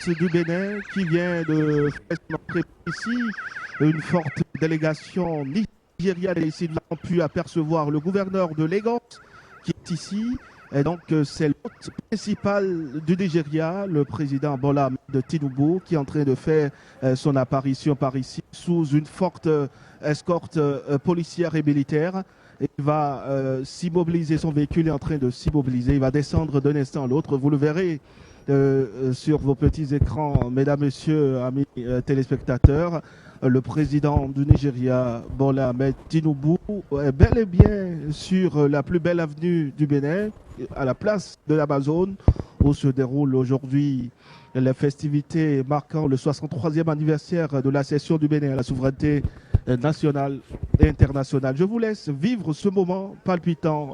du Bénin qui vient de faire son entrée ici. Une forte délégation nigériane est ici. Nous avons pu apercevoir le gouverneur de Lagos qui est ici. Et donc, c'est l'hôte principal du Nigeria, le président Bola Ahmed Tinubu, qui est en train de faire son apparition par ici sous une forte escorte policière et militaire. Il va s'immobiliser, son véhicule est en train de s'immobiliser. Il va descendre d'un instant à l'autre. Vous le verrez sur vos petits écrans, mesdames, messieurs, amis téléspectateurs. Le président du Nigeria, Bola Ahmed Tinubu, est bel et bien sur la plus belle avenue du Bénin, à la place de l'Amazone, où se déroulent aujourd'hui les festivités marquant le 63e anniversaire de l'accession du Bénin à la souveraineté nationale et internationale. Je vous laisse vivre ce moment palpitant,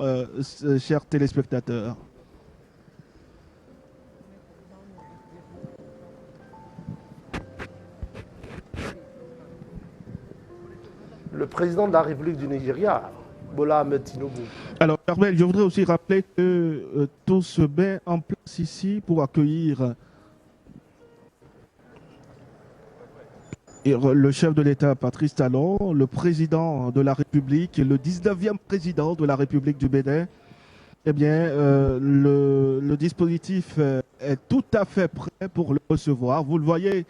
chers téléspectateurs. Le président de la République du Nigeria, Bola Ahmed Tinubu. Alors, Carmel, je voudrais aussi rappeler que tout se met en place ici pour accueillir le chef de l'État, Patrice Talon, le président de la République, le 19e président de la République du Bénin. Eh bien, le dispositif est tout à fait prêt pour le recevoir. Vous le voyez,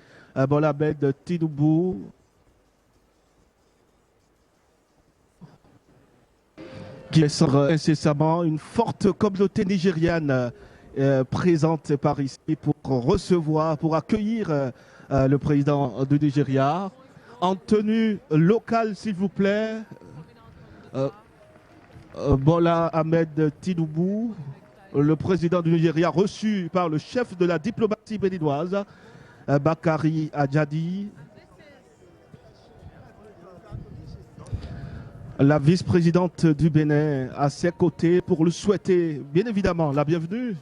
Bola Ahmed Tinubu qui descend incessamment, une forte communauté nigériane présente par ici pour recevoir, pour accueillir le président du Nigeria. En tenue locale, s'il vous plaît, Bola Ahmed Tinubu, le président du Nigeria, reçu par le chef de la diplomatie béninoise, Bakari Adjadi. La vice-présidente du Bénin à ses côtés pour lui souhaiter bien évidemment la bienvenue.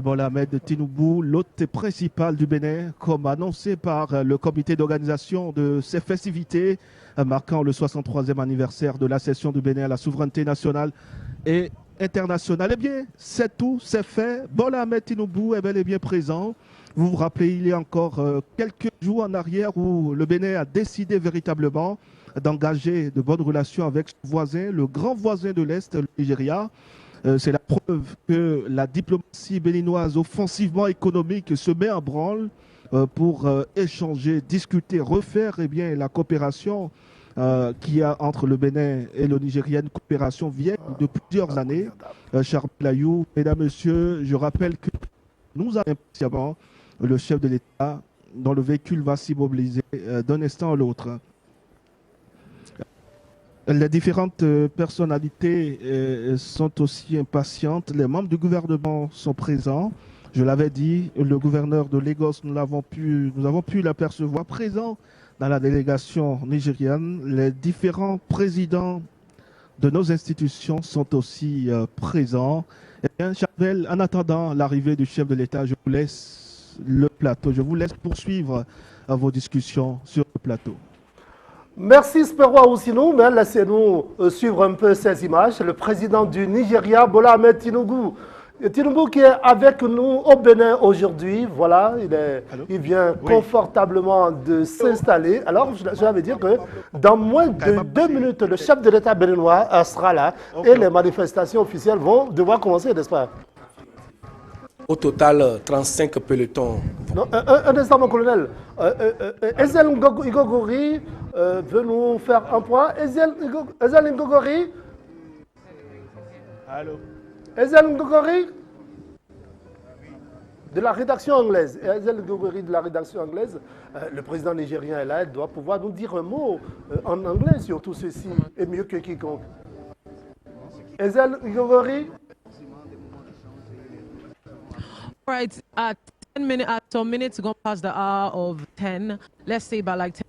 Bola Ahmed Tinubu, l'hôte principal du Bénin, comme annoncé par le comité d'organisation de ces festivités marquant le 63e anniversaire de l'accession du Bénin à la souveraineté nationale et internationale. Eh bien, c'est tout, c'est fait. Bola Ahmed Tinubu est bel et bien présent. Vous vous rappelez, il y a encore quelques jours en arrière où le Bénin a décidé véritablement d'engager de bonnes relations avec son voisin, le grand voisin de l'Est, le Nigeria. C'est la preuve que la diplomatie béninoise offensivement économique se met en branle pour échanger, discuter, refaire la coopération qu'il y a entre le Bénin et le Nigeria, une coopération vieille de plusieurs années. Charles Layou, mesdames, messieurs, je rappelle que nous avons impatiemment le chef de l'État dont le véhicule va s'immobiliser d'un instant à l'autre. Les différentes personnalités sont aussi impatientes. Les membres du gouvernement sont présents. Je l'avais dit, le gouverneur de Lagos, nous avons pu l'apercevoir présent dans la délégation nigériane. Les différents présidents de nos institutions sont aussi présents. Eh bien, Charvel, en attendant l'arrivée du chef de l'État, je vous laisse le plateau. Je vous laisse poursuivre vos discussions sur le plateau. Merci Sperwa Oussinou, mais laissez-nous suivre un peu ces images. Le président du Nigeria, Bola Ahmed Tinubu. Tinubu qui est avec nous au Bénin aujourd'hui, voilà, il vient confortablement de s'installer. Alors, je vais dire que dans moins de 2 minutes, le chef de l'État béninois sera là et les manifestations officielles vont devoir commencer, n'est-ce pas? Au total, 35 pelotons. Non, un instant, mon colonel. Ezel Ngogori veut nous faire un point. Ezel Ngogori. Allô. Ezel Ngogori de la rédaction anglaise. Ezel Ngogori de la rédaction anglaise. Le président nigérien est là. Il doit pouvoir nous dire un mot en anglais sur tout ceci. Et mieux que quiconque. Ezel Ngogori. Right, at 10 minutes, some minutes to go past the hour of 10. Let's say by like 10.